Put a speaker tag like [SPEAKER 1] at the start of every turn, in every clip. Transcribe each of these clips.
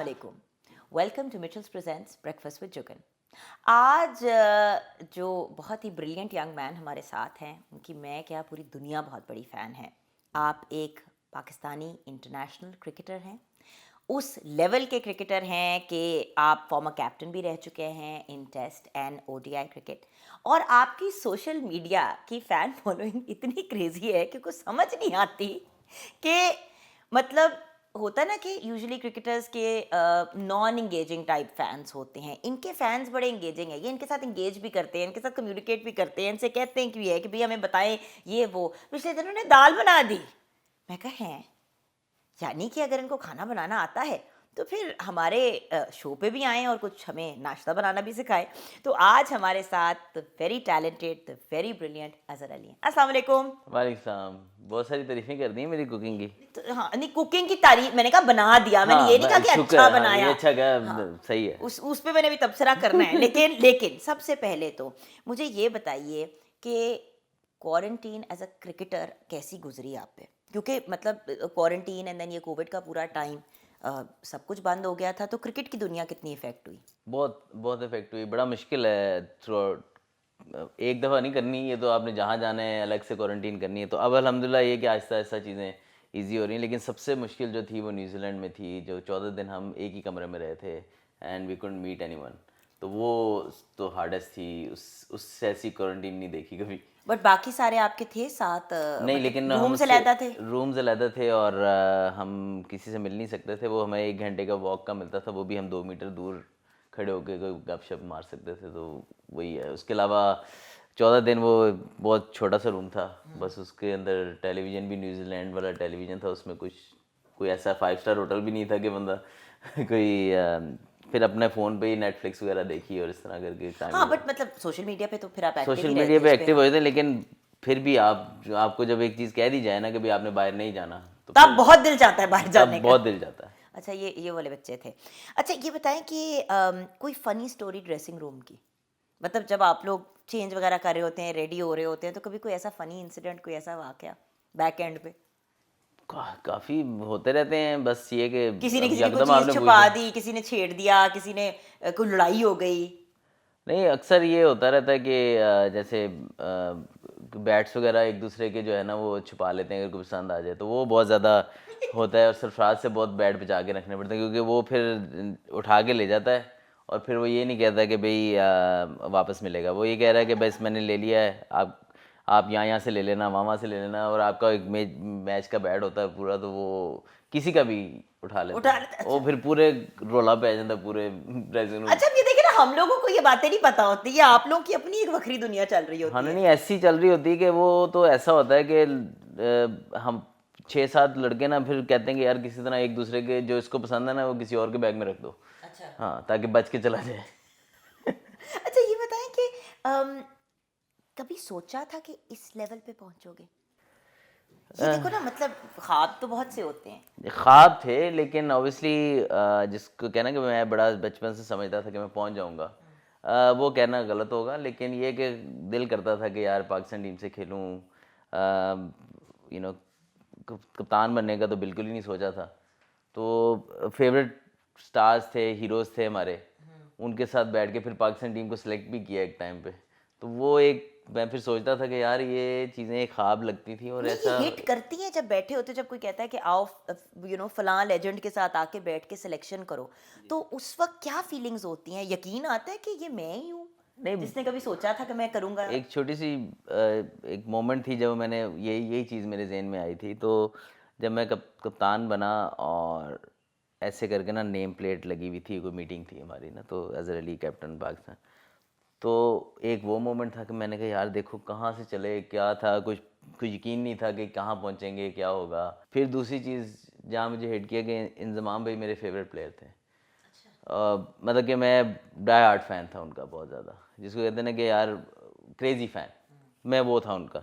[SPEAKER 1] वालेकुम। Welcome to Mitchell's presents breakfast with Jugan. आज जो बहुत ही ब्रिलियंट यंग मैन हमारे साथ हैं, उनकी मैं क्या पूरी दुनिया बहुत बड़ी फ़ैन है। आप एक पाकिस्तानी इंटरनेशनल क्रिकेटर हैं, उस लेवल के क्रिकेटर हैं कि आप फॉर्मर कैप्टन भी रह चुके हैं इन टेस्ट एंड ओडीआई क्रिकेट। और आपकी सोशल मीडिया की फ़ैन फॉलोइंग इतनी क्रेज़ी है कि कुछ समझ नहीं आती कि मतलब होता है ना कि यूजुअली क्रिकेटर्स के नॉन इंगेजिंग टाइप फैंस होते हैं, इनके फैंस बड़े इंगेजिंग हैं, ये इनके साथ इंगेज भी करते हैं, इनके साथ कम्युनिकेट भी करते हैं, इनसे कहते हैं कि भी है कि भाई हमें बताएं ये वो। पिछले दिन उन्होंने दाल बना दी। मैं कहा हैं, यानी कि अगर इनको खाना बनाना आता है तो फिर हमारे शो पे भी आएँ और कुछ हमें नाश्ता बनाना भी सिखाएं। तो आज हमारे साथ the very talented, the very brilliant Azhar Ali हैं। अस्सलाम वालेकुम।
[SPEAKER 2] वालेकुम सलाम। बहुत सारी तारीफें कर दी हैं मेरी कुकिंग की।
[SPEAKER 1] तो हाँ, नहीं कुकिंग की तारीफ मैंने कहा बना दिया, मैंने ये नहीं कहा कि
[SPEAKER 2] शुक्र
[SPEAKER 1] अच्छा
[SPEAKER 2] है। हाँ, ये
[SPEAKER 1] बनाया।
[SPEAKER 2] अच्छा
[SPEAKER 1] हाँ,
[SPEAKER 2] क्या सही है।
[SPEAKER 1] उस पे मैंने भी तबसरा करना है, लेकिन लेकिन सबसे पहले तो मुझे ये बताइए कि क्वारंटीन एज अ क्रिकेटर कैसी गुजरी आप पे, क्योंकि मतलब क्वारंटीन एंड देन ये कोविड का पूरा टाइम सब कुछ बंद हो गया था, तो क्रिकेट की दुनिया कितनी इफेक्ट हुई?
[SPEAKER 2] बहुत बहुत इफेक्ट हुई। बड़ा मुश्किल है थ्रू एक दफ़ा नहीं करनी, ये तो आपने जहाँ जाना है अलग से क्वारंटीन करनी है। तो अब अल्हम्दुलिल्लाह ये कि आहिस्ता आहिस्ता चीज़ें ईजी हो रही हैं। लेकिन सबसे मुश्किल जो थी वो न्यूजीलैंड में थी, जो 14 दिन हम एक ही कमरे में रहे थे and we couldn't meet anyone. तो वो तो हार्डेस्ट थी। उससे ऐसी क्वारंटीन नहीं देखी कभी।
[SPEAKER 1] बट बाकी सारे आपके थे साथ,
[SPEAKER 2] नहीं,
[SPEAKER 1] मतलब
[SPEAKER 2] लेकिन हम
[SPEAKER 1] रूम से
[SPEAKER 2] उससे
[SPEAKER 1] लहदा थे?
[SPEAKER 2] रूम्स अलहदा थे और हम किसी से मिल नहीं सकते थे। वो हमें 1 घंटे का वॉक का मिलता था, वो भी हम 2 मीटर दूर खड़े होकर कोई गपशप मार सकते थे। तो वही है। उसके अलावा 14 दिन वो बहुत छोटा सा रूम था, बस उसके अंदर टेलीविज़न भी न्यूजीलैंड वाला टेलीविज़न था। उसमें कुछ कोई ऐसा 5 स्टार होटल भी नहीं था कि बंदा कोई फिर अपने फ़ोन पे ही नेटफ्लिक्स वगैरह देखी और इस तरह करके टाइम
[SPEAKER 1] हाँ,
[SPEAKER 2] गुजरा।
[SPEAKER 1] बट मतलब सोशल मीडिया पे तो फिर आप एक्टिव
[SPEAKER 2] सोशल
[SPEAKER 1] ही
[SPEAKER 2] मीडिया
[SPEAKER 1] रहते
[SPEAKER 2] पे
[SPEAKER 1] उस पे।
[SPEAKER 2] एक्टिव
[SPEAKER 1] हाँ,
[SPEAKER 2] होते थे, लेकिन फिर भी आपको जब एक चीज़ कह दी जाए ना कि भाई आपने बाहर नहीं जाना, तो
[SPEAKER 1] तब
[SPEAKER 2] फिर
[SPEAKER 1] बहुत दिल चाहता है बाहर
[SPEAKER 2] तब
[SPEAKER 1] जाने का।
[SPEAKER 2] बहुत दिल जाता है।
[SPEAKER 1] अच्छा, ये वाले बच्चे थे। अच्छा, ये बताएं कि कोई फनी स्टोरी ड्रेसिंग रूम की, मतलब जब आप लोग चेंज वगैरह कर रहे होते हैं, रेडी हो रहे होते हैं, तो कभी कोई ऐसा फनी इंसिडेंट, कोई ऐसा वाकया बैक एंड पे?
[SPEAKER 2] काफ़ी होते रहते हैं, बस ये कि
[SPEAKER 1] किसी ने
[SPEAKER 2] अब
[SPEAKER 1] किसी की कोई
[SPEAKER 2] यकदम
[SPEAKER 1] चीज़
[SPEAKER 2] आपने
[SPEAKER 1] छुपा
[SPEAKER 2] पूछा।
[SPEAKER 1] दी, किसी ने छेड़ दिया, किसी ने कोई लड़ाई हो गई?
[SPEAKER 2] नहीं, अक्सर ये होता रहता है कि जैसे बैट्स वगैरह एक दूसरे के जो है ना वो छुपा लेते हैं अगर कोई पसंद आ जाए, तो वो बहुत ज़्यादा होता है। और सरफराज से बहुत बैट बचा के रखने पड़ते हैं, क्योंकि वो फिर उठा के ले जाता है और फिर वो ये नहीं कहता कि भाई वापस मिलेगा। वो ये कह रहा है कि बस मैंने ले लिया है, आप यहाँ से ले लेना, वहाँ से ले लेना। और आपका एक मैच का बैट होता है पूरा, तो वो किसी का भी उठा लेता
[SPEAKER 1] उठा
[SPEAKER 2] है।
[SPEAKER 1] लेते,
[SPEAKER 2] वो
[SPEAKER 1] अच्छा।
[SPEAKER 2] फिर पूरे रोला पे आ जाता है पूरे ड्रेसिंग रूम।
[SPEAKER 1] अच्छा, अब ये देखिए ना, हम लोगों को ये बातें नहीं पता होती, ये आप लोगों की अपनी एक वक्री दुनिया चल रही
[SPEAKER 2] हाँ,
[SPEAKER 1] होती
[SPEAKER 2] नहीं
[SPEAKER 1] है।
[SPEAKER 2] नहीं, ऐसी चल रही होती है कि वो तो ऐसा होता है कि हम 6-7 लड़के ना फिर कहते हैं कि यार किसी तरह एक दूसरे के जो इसको पसंद है ना वो किसी और के बैग में रख दो।
[SPEAKER 1] अच्छा।
[SPEAKER 2] हाँ, ताकि बच के चला जाए।
[SPEAKER 1] अच्छा, ये बताएं कि कभी सोचा था कि इस लेवल पे पहुंचोगे? ये देखो ना, मतलब ख्वाब तो बहुत से होते हैं।
[SPEAKER 2] ख्वाब थे, लेकिन ऑब्वियसली जिसको कहना कि मैं बड़ा बचपन से समझता था कि मैं पहुंच जाऊंगा, वो कहना गलत होगा। लेकिन ये कि दिल करता था कि यार पाकिस्तान टीम से खेलूं। यू नो कप्तान बनने का तो बिल्कुल ही नहीं सोचा था। तो फेवरेट स्टार्स थे, हीरोज़ थे हमारे, उनके साथ बैठ के फिर पाकिस्तान टीम को सिलेक्ट भी किया एक टाइम पे। तो वो एक मैं फिर सोचता था कि यार ये चीज़ें एक ख्वाब लगती थी और
[SPEAKER 1] नहीं, ये
[SPEAKER 2] ऐसा।
[SPEAKER 1] हिट करती हैं जब बैठे होते, जब कोई कहता है कि आओ फलां लेजेंड के साथ आके बैठ के सिलेक्शन करो, तो उस वक्त क्या फीलिंग्स होती हैं? यकीन आता है कि ये मैं ही हूँ
[SPEAKER 2] नहीं,
[SPEAKER 1] जिसने कभी सोचा था कि मैं करूँगा?
[SPEAKER 2] एक छोटी सी एक मोमेंट थी जब मैंने यही चीज़ मेरे जहन में आई थी। तो जब मैं कप्तान बना और ऐसे करके ना नेम प्लेट लगी हुई थी, कोई मीटिंग थी हमारी ना, तो अज़हर अली कैप्टन पाकिस्तान। तो एक वो मोमेंट था कि मैंने कहा यार देखो कहाँ से चले, क्या था, कुछ कुछ यकीन नहीं था कि कहाँ पहुँचेंगे, क्या होगा। फिर दूसरी चीज़ जहाँ मुझे हिट किया कि इंजमाम भाई मेरे फेवरेट प्लेयर थे। मतलब कि मैं डाई हार्ट फ़ैन था उनका बहुत ज़्यादा, जिसको कहते हैं ना कि यार क्रेज़ी फ़ैन, मैं वो था उनका।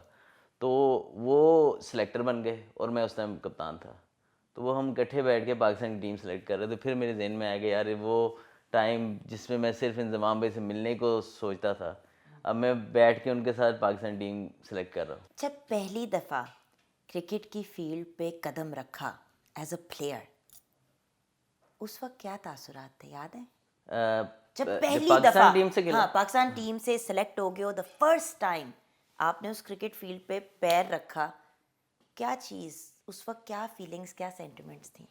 [SPEAKER 2] तो वो सिलेक्टर बन गए और मैं उस टाइम कप्तान था। तो वो हम इकट्ठे बैठ के पाकिस्तान की टीम सेलेक्ट कर रहे थे। फिर मेरे जहन में आ गया यार वो टाइम जिसमें मैं सिर्फ इंजमाम भाई से मिलने को सोचता था, अब मैं बैठ के उनके साथ पाकिस्तान टीम सेलेक्ट कर रहा हूँ।
[SPEAKER 1] जब पहली दफ़ा क्रिकेट की फील्ड पे कदम रखा एज अ प्लेयर, उस वक्त क्या तासुरात थे, याद है?
[SPEAKER 2] जब
[SPEAKER 1] जब पहली
[SPEAKER 2] पाकिस्तान
[SPEAKER 1] दफा
[SPEAKER 2] टीम से खेला
[SPEAKER 1] हाँ पाकिस्तान टीम से सिलेक्ट हो गए हो, द फर्स्ट टाइम आपने उस क्रिकेट फील्ड पे पैर रखा, क्या चीज़ उस वक्त, क्या फीलिंग्स, क्या सेंटिमेंट्स थी?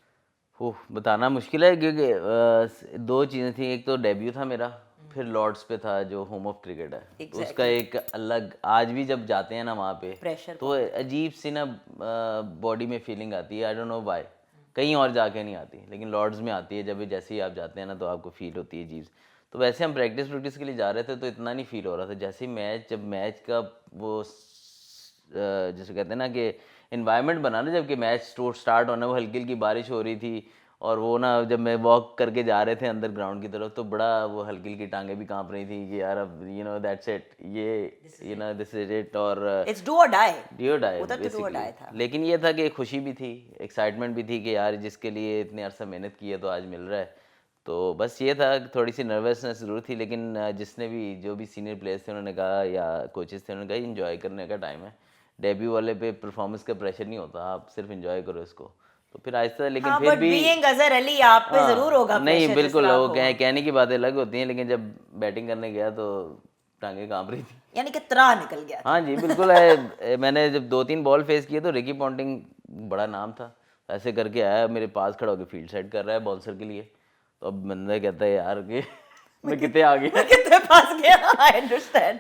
[SPEAKER 2] ओह बताना मुश्किल है क्योंकि दो चीज़ें थी। एक तो डेब्यू था मेरा, फिर लॉर्ड्स पे था जो होम ऑफ क्रिकेट है। तो उसका
[SPEAKER 1] Exactly.
[SPEAKER 2] एक अलग, आज भी जब जाते हैं ना वहाँ पे
[SPEAKER 1] प्रेशर
[SPEAKER 2] तो अजीब सी ना बॉडी में फीलिंग आती है। आई डोंट नो व्हाई, कहीं और जाके नहीं आती, लेकिन लॉर्ड्स में आती है। जब भी जैसे ही आप जाते हैं ना तो आपको फील होती है चीज़। तो वैसे हम प्रैक्टिस के लिए जा रहे थे तो इतना नहीं फील हो रहा था। जैसे ही जब मैच का वो जैसे कहते हैं ना कि इन्वायरमेंट बना ना, जबकि मैच स्टार्ट होना, वो हल्की हल्की बारिश हो रही थी। और वो ना जब मैं वॉक करके जा रहे थे अंदर ग्राउंड की तरफ तो बड़ा वो हल्की हल्की टांगें भी कांप रही थी कि यार अब दैट्स इट, ये दिस इज इट। और
[SPEAKER 1] इट्स डू और डाई,
[SPEAKER 2] डियो डाई
[SPEAKER 1] उधर तो डू और
[SPEAKER 2] बेसिकली।
[SPEAKER 1] डाई था।
[SPEAKER 2] लेकिन ये था कि खुशी भी थी, एक्साइटमेंट भी थी कि यार जिसके लिए इतने अरसा मेहनत की है तो आज मिल रहा है। तो बस ये था, थोड़ी सी नर्वसनेस ज़रूर थी। लेकिन जिसने भी जो भी सीनियर प्लेयर्स थे उन्होंने कहा, या कोचेस थे, उन्होंने कहा इंजॉय करने का टाइम है। डेब्यू वाले पे परफॉर्मेंस का प्रेशर नहीं होता, आप सिर्फ इंजॉय करो इसको। तो फिर आहिस्ता, लेकिन
[SPEAKER 1] हाँ
[SPEAKER 2] फिर
[SPEAKER 1] बट
[SPEAKER 2] भी
[SPEAKER 1] बीइंग अजहर अली आप पे जरूर होगा
[SPEAKER 2] नहीं
[SPEAKER 1] प्रेशर, जिस
[SPEAKER 2] बिल्कुल,
[SPEAKER 1] तरह
[SPEAKER 2] वो
[SPEAKER 1] हो।
[SPEAKER 2] कहने की बातें अलग होती हैं, लेकिन जब बैटिंग करने गया तो टांगे कांप रही थी।
[SPEAKER 1] यानी कि त्राह निकल गया था।
[SPEAKER 2] हाँ जी बिल्कुल मैंने जब 2-3 बॉल फेस किए तो रिकी पॉन्टिंग बड़ा नाम था, ऐसे करके आया मेरे पास खड़ा होकर फील्ड सेट कर रहा है बाउंसर के लिए। तो अब बंदा कहता है यार कि मैं कितने आ गया।
[SPEAKER 1] कितने पास गया। I understand,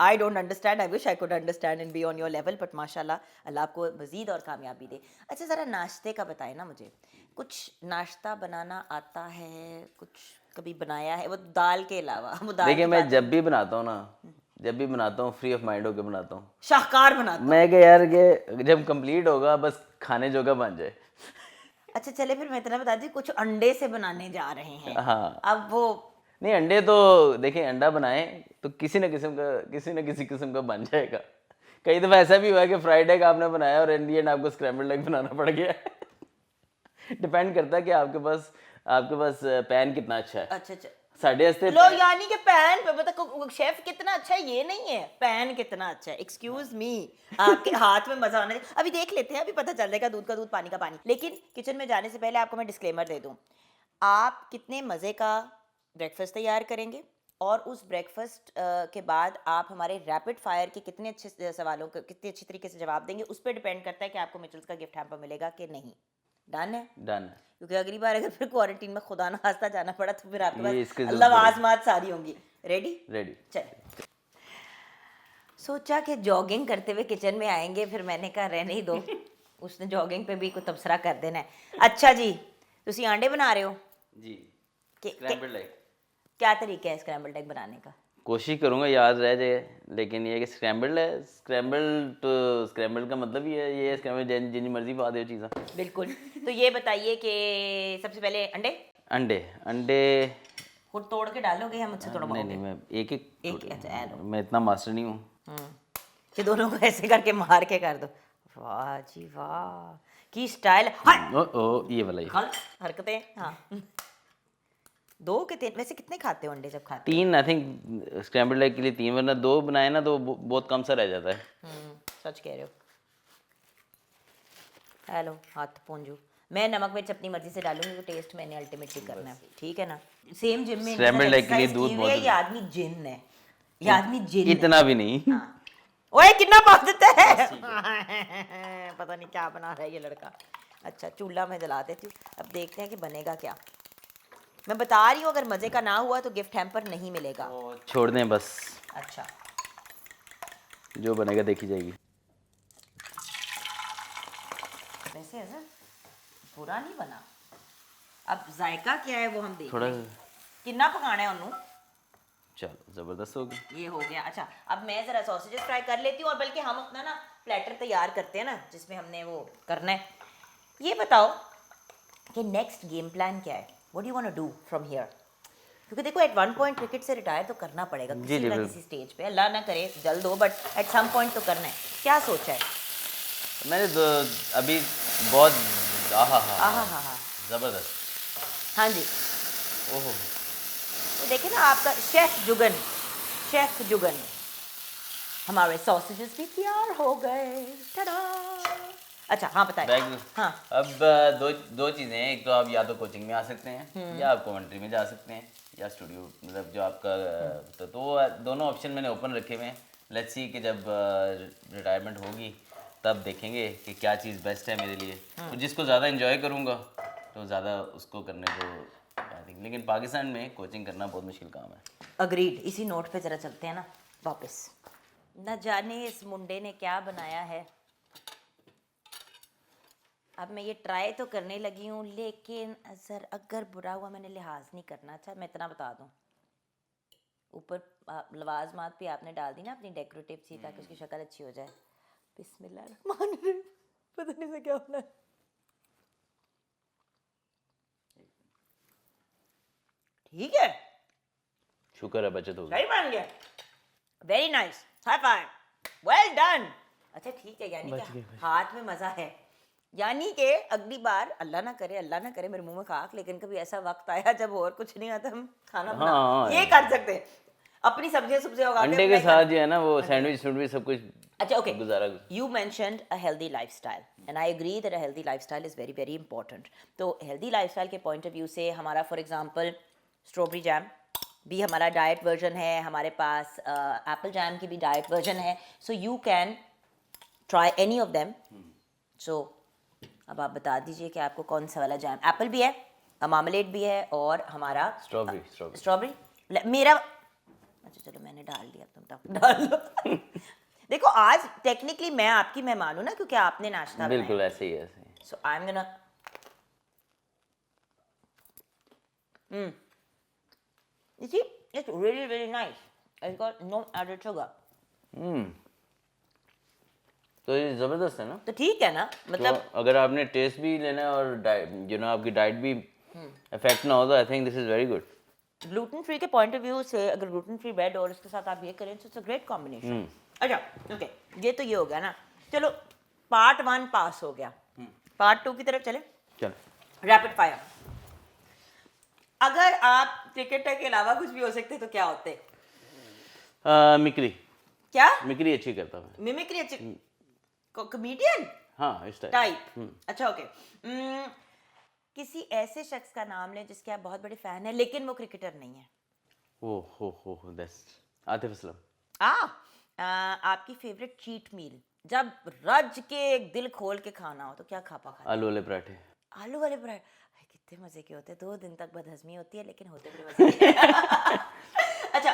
[SPEAKER 1] I don't understand, I wish I could understand and be on your level, but माशाल्लाह अल्लाह आपको मजीद और कामयाबी दे। अच्छा ज़रा नाश्ते का बताएं ना मुझे, कुछ नाश्ता बनाना आता है, कुछ कभी बनाया है वो दाल के अलावा? वो दाल
[SPEAKER 2] देखिए
[SPEAKER 1] की
[SPEAKER 2] मैं
[SPEAKER 1] बात
[SPEAKER 2] जब भी बनाता हूँ ना, जब भी बनाता हूँ फ्री ऑफ माइंड होकर बनाता हूँ।
[SPEAKER 1] शाहकार बनाता हूँ।
[SPEAKER 2] मैं क्या यार कि जब कंप्लीट होगा बस खाने जोगा बन जाए।
[SPEAKER 1] अच्छा चले फिर मैं इतना बता दी, कुछ अंडे से बनाने जा रहे हैं
[SPEAKER 2] हाँ
[SPEAKER 1] अब वो।
[SPEAKER 2] नहीं, अंडे तो देखिए अंडा बनाए तो किसी न किसी किस्म का बन जाएगा। कई दफ़ा ऐसा भी हुआ है कि फ्राइड एग आपने बनाया और इन दी एंड आपको स्क्रैम्बल्ड एग बनाना पड़ गया। डिपेंड करता है कि आपके पास पैन कितना अच्छा है।
[SPEAKER 1] अच्छा अच्छा,
[SPEAKER 2] साढ़े हस्ते
[SPEAKER 1] लो यानी कि पैन पे मतलब शेफ कितना अच्छा है ये नहीं है, पैन कितना अच्छा है। एक्सक्यूज मी, आपके हाथ में मजा आना चाहिए। अभी देख लेते हैं, अभी पता चल जाएगा दूध का दूध पानी का पानी। लेकिन किचन में जाने से पहले आपको मैं डिस्क्लेमर दे दूं, आप कितने मजे का ब्रेकफास्ट तैयार करेंगे और उस ब्रेकफास्ट के बाद आप हमारे रैपिड फायर के कितने अच्छे सवालों का कितनी अच्छी तरीके से जवाब देंगे, उस पर डिपेंड करता है कि आपको मिचल्स का गिफ्ट हैम्पर मिलेगा कि नहीं। डन है?
[SPEAKER 2] डन।
[SPEAKER 1] क्योंकि अगली बार अगर फिर क्वारंटीन में खुदा ना खास्ता जाना पड़ा तो फिर आपके
[SPEAKER 2] ये
[SPEAKER 1] पास
[SPEAKER 2] इसकी जरूरत
[SPEAKER 1] अल्लाह
[SPEAKER 2] पड़ेगी।
[SPEAKER 1] आजमात सारी होंगी। रेडी?
[SPEAKER 2] रेडी।
[SPEAKER 1] चल, सोचा कि जॉगिंग करते हुए किचन में आएंगे, फिर मैंने कहा रहने ही दो, उसने जॉगिंग पे भी कुछ तबसरा कर देना है। अच्छा जी, तुसी आंडे बना रहे हो
[SPEAKER 2] जी।
[SPEAKER 1] कि
[SPEAKER 2] स्क्रैम्बल्ड एग
[SPEAKER 1] क्या तरीका है स्क्रैम्बल्ड एग बनाने का?
[SPEAKER 2] कोशिश करूंगा याद रह जाए, लेकिन ये कि स्क्रैम्बल्ड है। स्क्रैम्बल्ड का मतलब ही है, ये स्क्रैम्बल जितनी मर्जी पा दो चीज़ें।
[SPEAKER 1] बिल्कुल। तो ये बताइए कि सबसे पहले अंडे
[SPEAKER 2] अंडे अंडे
[SPEAKER 1] खुद तोड़ के डालोगे या मुझसे
[SPEAKER 2] नहीं
[SPEAKER 1] तोड़वाओगे?
[SPEAKER 2] नहीं, मैं एक
[SPEAKER 1] एक अच्छा ऐ लो।
[SPEAKER 2] मैं इतना मास्टर नहीं हूँ।
[SPEAKER 1] कि दोनों को ऐसे करके मार के कर दो। वाह जी वाह, की स्टाइल। हाँ
[SPEAKER 2] ओ ये वाला, ये
[SPEAKER 1] गलत हरकतें। हाँ दो के तीन, वैसे कितने खाते हो अंडे जब खाते
[SPEAKER 2] 3 आई थिंक स्क्रैम्बल्ड एग के लिए 3, वरना 2 बनाए ना तो बहुत कम सा रह जाता है।
[SPEAKER 1] हो? सच कह रहे हो। हेलो हाथ पोंजू, मैं नमक मिर्च अपनी मर्जी से डालूंगी, तो टेस्ट मैंने अल्टीमेटली करना है, ठीक है ना? सेम जिम में
[SPEAKER 2] Scrambled egg के लिए दूध बहुत
[SPEAKER 1] ये आदमी जिन है, ये आदमी जिन
[SPEAKER 2] इतना भी नहीं।
[SPEAKER 1] है। हाँ। ओए कितना पा देता है। पता नहीं क्या बना रहा है ये लड़का। अच्छा चूल्हा में जला देती हूँ, अब देखते हैं कि बनेगा क्या। मैं बता रही हूँ अगर मजे का ना हुआ तो गिफ्ट हैम्पर नहीं मिलेगा।
[SPEAKER 2] छोड़ दें बस,
[SPEAKER 1] अच्छा
[SPEAKER 2] जो बनेगा देखी जाएगी।
[SPEAKER 1] वैसे ऐसा बुरा नहीं बना, अब जायका क्या है वो हम देख
[SPEAKER 2] थोड़ा
[SPEAKER 1] कितना पकाना है उन्होंने।
[SPEAKER 2] चलो ज़बरदस्त हो गया।
[SPEAKER 1] ये हो गया। अच्छा अब मैं ज़रा सॉसेजेस फ्राई कर लेती हूँ, और बल्कि हम अपना ना प्लेटर तैयार करते हैं ना जिसमें हमने वो करना है। ये बताओ कि नेक्स्ट गेम प्लान क्या है, what do you want to do from here? क्योंकि देखो एट वन पॉइंट क्रिकेट से रिटायर तो करना पड़ेगा किसी
[SPEAKER 2] जी,
[SPEAKER 1] ना किसी स्टेज पे, अल्लाह ना करे जल्द हो, बट एट सम पॉइंट तो करना है। क्या सोचा है?
[SPEAKER 2] मैंने तो अभी बहुत
[SPEAKER 1] आहा
[SPEAKER 2] हाँ
[SPEAKER 1] हा हा।
[SPEAKER 2] ज़बरदस्त।
[SPEAKER 1] हाँ जी,
[SPEAKER 2] ओहो
[SPEAKER 1] तो देखिए ना आपका शेफ जुगन, हमारे सॉसेजेस भी तैयार हो गए। टाडा! अच्छा हाँ बताएं।
[SPEAKER 2] बैक
[SPEAKER 1] हाँ
[SPEAKER 2] अब दो चीज़ें हैं, एक तो आप या तो कोचिंग में आ सकते हैं या आप कमेंट्री में जा सकते हैं या स्टूडियो, मतलब जो आपका तो वो दोनों ऑप्शन मैंने ओपन रखे हुए हैं। लेट्स सी कि जब रिटायरमेंट होगी तब देखेंगे कि क्या चीज़ बेस्ट है मेरे लिए, तो जिसको ज़्यादा इन्जॉय करूँगा तो ज़्यादा उसको करने को आई थिंक। लेकिन पाकिस्तान में कोचिंग करना बहुत मुश्किल काम है।
[SPEAKER 1] अग्रीड। इसी नोट पे जरा चलते हैं ना वापस। न जाने इस मुंडे ने क्या बनाया है। अब मैं ये ट्राई तो करने लगी हूँ, लेकिन अगर बुरा हुआ मैंने लिहाज नहीं करना। अच्छा मैं इतना बता दूँ, ऊपर लवाजमात भी आपने डाल दी ना अपनी डेकोरेटिव सी, ताकि उसकी शक्ल अच्छी हो जाए। बिस्मिल्लाह, पता नहीं से क्या होना है। ठीक है,
[SPEAKER 2] शुक्र है बचत होगी।
[SPEAKER 1] सही बन गया। Very nice, high five, well done. अच्छा ठीक है, यानी कि हाथ में मजा है। यानी कि अगली बार अल्लाह ना करे मेरे मुंह में खाक, लेकिन कभी ऐसा वक्त आया जब और कुछ नहीं आता, हम खाना बना
[SPEAKER 2] हाँ,
[SPEAKER 1] ये कर सकते हैं। अपनी सब्जियां उगा के
[SPEAKER 2] अंडे के साथ जो है ना वो सैंडविच सब कुछ।
[SPEAKER 1] अच्छा ओके,
[SPEAKER 2] गुजारा।
[SPEAKER 1] you mentioned a healthy lifestyle and I agree that a healthy lifestyle is very very important. तो healthy lifestyle के point of view से हमारा for example strawberry jam भी हमारा डाइट वर्जन है, हमारे पास एप्पल जैम की भी डाइट वर्जन है, so you can try any of them. So अब आप बता दीजिए कि आपको कौन सा वाला जैम। एप्पल भी है, मार्मलेड भी है और हमारा स्ट्रॉबेरी मेरा। अच्छा चलो मैंने डाल दिया, तुम डाल दो। देखो आज टेक्निकली मैं आपकी मेहमान हूं ना, क्योंकि आपने नाश्ता
[SPEAKER 2] बिल्कुल ऐसे ही ऐसे ही।
[SPEAKER 1] So I am gonna you see it's really really nice. It's got no added sugar.
[SPEAKER 2] तो ये जबरदस्त है ना।
[SPEAKER 1] तो ठीक है ना, मतलब
[SPEAKER 2] तो अगर आपने टेस्ट भी लेना है और आपकी डाइट भी इफेक्ट ना हो तो I think this is very good.
[SPEAKER 1] Gluten free के पॉइंट ऑफ व्यू से अगर ग्लूटेन फ्री ब्रेड और इसके साथ आप ये करें तो इट्स अ ग्रेट कॉम्बिनेशन। अच्छा ओके, ये तो ये हो गया ना। चलो पार्ट 1 पास हो गया, पार्ट 2 की तरफ चले।
[SPEAKER 2] चल
[SPEAKER 1] रैपिड फायर। अगर आप क्रिकेटर के अलावा कुछ भी हो सकते तो क्या होते?
[SPEAKER 2] मिक्री।
[SPEAKER 1] क्या
[SPEAKER 2] मिक्री अच्छी करता हूँ।
[SPEAKER 1] मिमिक्री अच्छी, कॉमेडियन
[SPEAKER 2] हाँ इस
[SPEAKER 1] टाइप। अच्छा ओके, किसी ऐसे शख्स का नाम लें जिसके आप बहुत बड़े फैन हैं लेकिन वो क्रिकेटर नहीं है।
[SPEAKER 2] हो दैट्स आतिफ असलम।
[SPEAKER 1] आपकी फेवरेट चीट मील, जब रज के एक दिल खोल के खाना हो तो क्या खापा खाते?
[SPEAKER 2] आलू वाले पराठे।
[SPEAKER 1] आलू वाले पराठे कितने मजे के होते हैं, 2 दिन तक बदहजमी होती है लेकिन होते बड़े मजे के। अच्छा,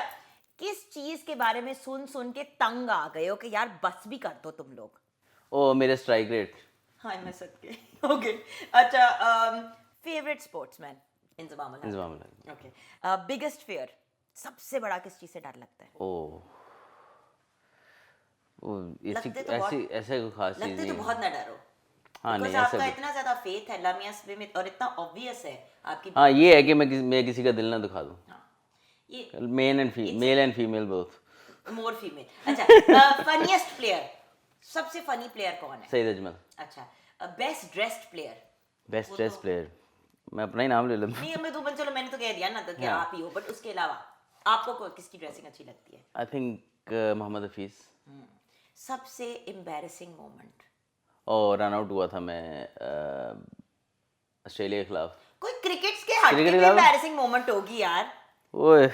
[SPEAKER 1] किस चीज के बारे में सुन सुन के तंग आ गए हो कि यार बस भी कर दो तुम लोग?
[SPEAKER 2] ओ मेरे स्ट्राइक रेट।
[SPEAKER 1] हाँ मैं सकते। ओके अच्छा, फेवरेट स्पोर्ट्समैन? इंजमाम अल। ओके, बिगेस्ट फियर, सबसे बड़ा किस चीज से डर लगता है?
[SPEAKER 2] ऐसी ऐसे कोई खास चीज
[SPEAKER 1] लगते
[SPEAKER 2] नहीं
[SPEAKER 1] तो बहुत ना डरो।
[SPEAKER 2] हाँ नहीं
[SPEAKER 1] आपका
[SPEAKER 2] ऐसा
[SPEAKER 1] इतना ज्यादा फेथ है अल्लाह मियां से में और इतना ऑब्वियस है आपकी।
[SPEAKER 2] हाँ ये है कि मैं किसी का दिल ना दुखा दूँ।
[SPEAKER 1] हाँ, ये
[SPEAKER 2] male and female both.
[SPEAKER 1] More female. अच्छा, फनीएस्ट प्लेयर, सबसे फनी प्लेयर कौन है?
[SPEAKER 2] सईद अजमल।
[SPEAKER 1] अच्छा, best dressed player?
[SPEAKER 2] Best dress player मैं अपना ही नाम ले लेता हूँ।
[SPEAKER 1] नहीं मैं तो चलो मैंने तो कह दिया ना, तो क्या आप ही हो, बट उसके अलावा आपको किसकी ड्रेसिंग अच्छी लगती है?
[SPEAKER 2] I think Mohammad Hafeez.
[SPEAKER 1] सबसे एम्बैरेसिंग मोमेंट?
[SPEAKER 2] और रन आउट हुआ था मैं ऑस्ट्रेलिया के खिलाफ।
[SPEAKER 1] कोई क्रिकेट के हट के भी एम्बैरेसिंग मोमेंट होगी यार।
[SPEAKER 2] ओए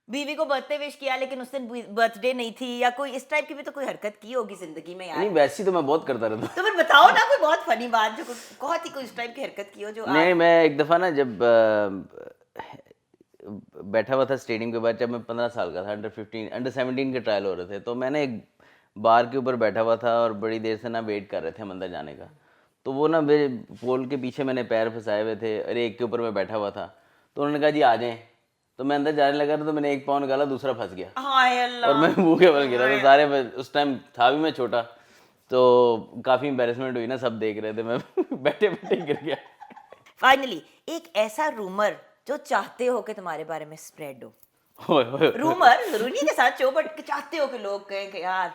[SPEAKER 1] बीवी को बर्थडे विश किया लेकिन उस दिन बर्थडे नहीं थी, या कोई इस टाइप की भी तो कोई हरकत की होगी जिंदगी में यार।
[SPEAKER 2] नहीं वैसी तो मैं बहुत करता रहता।
[SPEAKER 1] तो फिर बताओ ना कोई बहुत फनी बात जो बहुत ही कोई इस टाइप की हरकत की हो जो
[SPEAKER 2] नहीं मैं एक दफ़ा ना जब बैठा हुआ था स्टेडियम के बाद, जब मैं 15 साल का था, अंडर 17 के ट्रायल हो रहे थे, तो मैंने एक बार के ऊपर बैठा हुआ था और बड़ी देर से ना वेट कर रहे थे हम अंदर जाने का। तो वो ना मेरे पोल के पीछे मैंने पैर फंसाए हुए थे और एक के ऊपर मैं बैठा हुआ था, तो उन्होंने कहा जी आ जाएं। तो मैं अंदर जाने लगा तो मैंने एक पाँव निकाला, दूसरा फंस गया और मैं मुंह के बल गिरा। तो सारे उस टाइम था भी मैं छोटा, तो काफ़ी एम्बैरेसमेंट हुई ना, सब देख रहे थे, मैं बैठे बैठे गिर गया।
[SPEAKER 1] फाइनली एक ऐसा रूमर जो चाहते हो कि तुम्हारे बारे में स्प्रेड हो। रूमर जरूरी नहीं कि सच हो, बट चाहते हो कि लोग कहें कि यार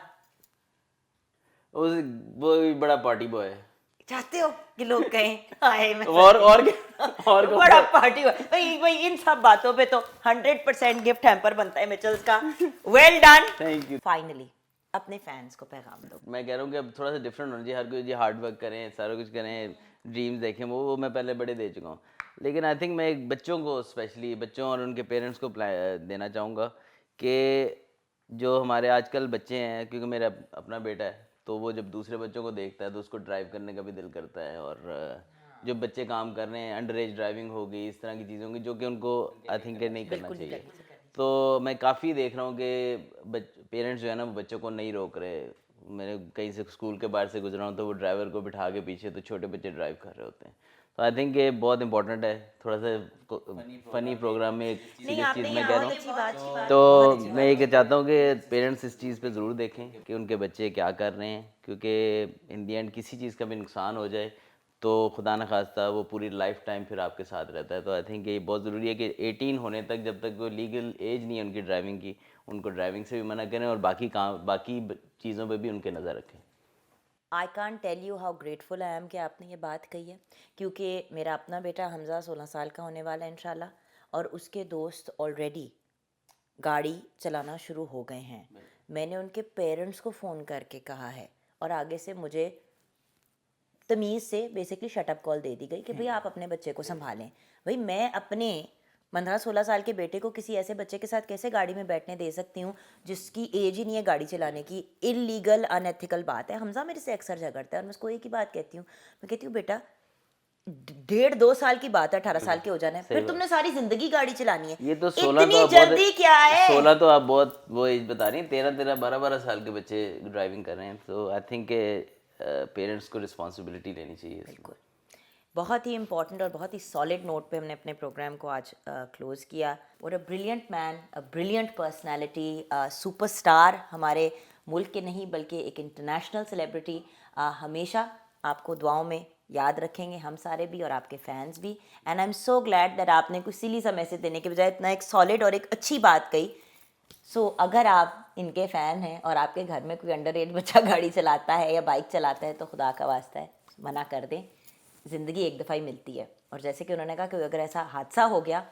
[SPEAKER 2] वो बड़ा पार्टी बॉय है।
[SPEAKER 1] चाहते हो कि लोग कहें हाय मैं
[SPEAKER 2] और
[SPEAKER 1] बड़ा पार्टी बॉय। भाई इन सब बातों पे तो 100% गिफ्ट हैम्पर बनता है मिचल्स का। Well done.
[SPEAKER 2] Thank you.
[SPEAKER 1] Finally अपने फैंस को पैगाम दो।
[SPEAKER 2] मैं कह रहा हूँ कि अब थोड़ा सा डिफरेंट होना चाहिए, हर कोई जी हार्ड वर्क करें, सारा कुछ करें, ड्रीम्स देखें, वो मैं पहले बड़े दे चुका हूँ। लेकिन आई थिंक मैं एक बच्चों को, स्पेशली बच्चों और उनके पेरेंट्स को देना चाहूँगा कि जो हमारे आजकल बच्चे हैं, क्योंकि मेरा अपना बेटा है, तो वो जब दूसरे बच्चों को देखता है तो उसको ड्राइव करने का भी दिल करता है। और जो बच्चे काम कर रहे हैं, अंडर एज ड्राइविंग हो गई, इस तरह की चीज़ों की, जो कि उनको आई थिंक नहीं करना
[SPEAKER 1] बिल्कुल नहीं
[SPEAKER 2] चाहिए।
[SPEAKER 1] करनी चाहिए।
[SPEAKER 2] तो मैं काफ़ी देख रहा हूँ कि पेरेंट्स जो है ना, वो बच्चों को नहीं रोक रहे। मैंने कहीं से स्कूल के बाहर से गुजरा हूँ तो वो ड्राइवर को बिठा के पीछे, तो छोटे बच्चे ड्राइव कर रहे होते हैं। तो आई थिंक ये बहुत इंपॉर्टेंट है, थोड़ा सा फ़नी प्रोग्राम में एक
[SPEAKER 1] नहीं,
[SPEAKER 2] सीरियस
[SPEAKER 1] आपने
[SPEAKER 2] चीज़
[SPEAKER 1] ये
[SPEAKER 2] मैं कह
[SPEAKER 1] बहुत
[SPEAKER 2] रहा
[SPEAKER 1] अच्छी बात की,
[SPEAKER 2] हूँ।
[SPEAKER 1] बहुत
[SPEAKER 2] तो
[SPEAKER 1] अच्छी
[SPEAKER 2] मैं ये
[SPEAKER 1] बात।
[SPEAKER 2] चाहता हूँ कि पेरेंट्स इस चीज़ पे ज़रूर देखें कि उनके बच्चे क्या कर रहे हैं, क्योंकि इन दी एंड किसी चीज़ का भी नुकसान हो जाए तो खुदा न खास्ता वो पूरी लाइफ टाइम फिर आपके साथ रहता है। तो आई थिंक ये बहुत ज़रूरी है कि 18 होने तक, जब तक वो लीगल एज नहीं है उनकी ड्राइविंग की, उनको ड्राइविंग से भी मना करें और बाकी चीज़ों पे भी उनके नज़र रखें।
[SPEAKER 1] I can tell you how grateful I am कि आपने ये बात कही है, क्योंकि मेरा अपना बेटा हमज़ा 16 साल का होने वाला है इंशाल्लाह, और उसके दोस्त ऑलरेडी गाड़ी चलाना शुरू हो गए हैं। मैंने उनके पेरेंट्स को फ़ोन करके कहा है, और आगे से मुझे तमीज़ से बेसिकली शटअप कॉल दे दी गई कि भई आप अपने बच्चे को संभालें। भाई मैं अपने 15-16 साल के बेटे को किसी ऐसे बच्चे के साथ कैसे गाड़ी में बैठने दे सकती हूँ जिसकी एज ही नहीं है गाड़ी चलाने की। इलीगल अनएथिकल बात है। हमज़ा मेरे से अक्सर झगड़ता है और मैं उसको एक ही बात कहती हूँ, मैं कहती हूँ बेटा 1.5-2 साल की बात है 18 साल के हो जाना है,
[SPEAKER 2] सही
[SPEAKER 1] फिर
[SPEAKER 2] बात।
[SPEAKER 1] तुमने सारी ज़िंदगी गाड़ी चलानी है,
[SPEAKER 2] ये तो 16 तो
[SPEAKER 1] इतनी
[SPEAKER 2] आप
[SPEAKER 1] जल्दी क्या
[SPEAKER 2] बहुत
[SPEAKER 1] है?
[SPEAKER 2] 16 तो आप बहुत वो एज बता रही हैं, 13 12 साल के बच्चे ड्राइविंग कर रहे हैं। तो आई थिंक पेरेंट्स को रिस्पॉन्सिबिलिटी लेनी चाहिए इसमें।
[SPEAKER 1] बिल्कुल। बहुत ही इम्पॉर्टेंट और बहुत ही सॉलिड नोट पे हमने अपने प्रोग्राम को आज क्लोज़ किया। और a brilliant man, a brilliant personality, superstar, हमारे मुल्क के नहीं बल्कि एक इंटरनेशनल सेलिब्रिटी। हमेशा आपको दुआओं में याद रखेंगे, हम सारे भी और आपके फैंस भी। And I am so glad that आपने कुछ सिली सा मैसेज देने के बजाय इतना एक सॉलिड और एक अच्छी बात कही। सो अगर आप इनके फ़ैन हैं और आपके घर में कोई अंडर एज बच्चा गाड़ी चलाता है या बाइक चलाता है तो खुदा का वास्ता है मना कर दें। ज़िंदगी एक दफ़ा ही मिलती है, और जैसे कि उन्होंने कहा कि अगर ऐसा हादसा हो गया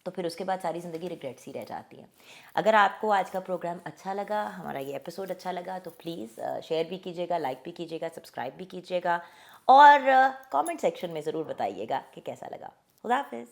[SPEAKER 1] तो फिर उसके बाद सारी ज़िंदगी रिग्रेट्स ही रह जाती है। अगर आपको आज का प्रोग्राम अच्छा लगा, हमारा ये एपिसोड अच्छा लगा, तो प्लीज़ शेयर भी कीजिएगा, लाइक भी कीजिएगा, सब्सक्राइब भी कीजिएगा, और कमेंट सेक्शन में ज़रूर बताइएगा कि कैसा लगा। खुदा हाफिज़।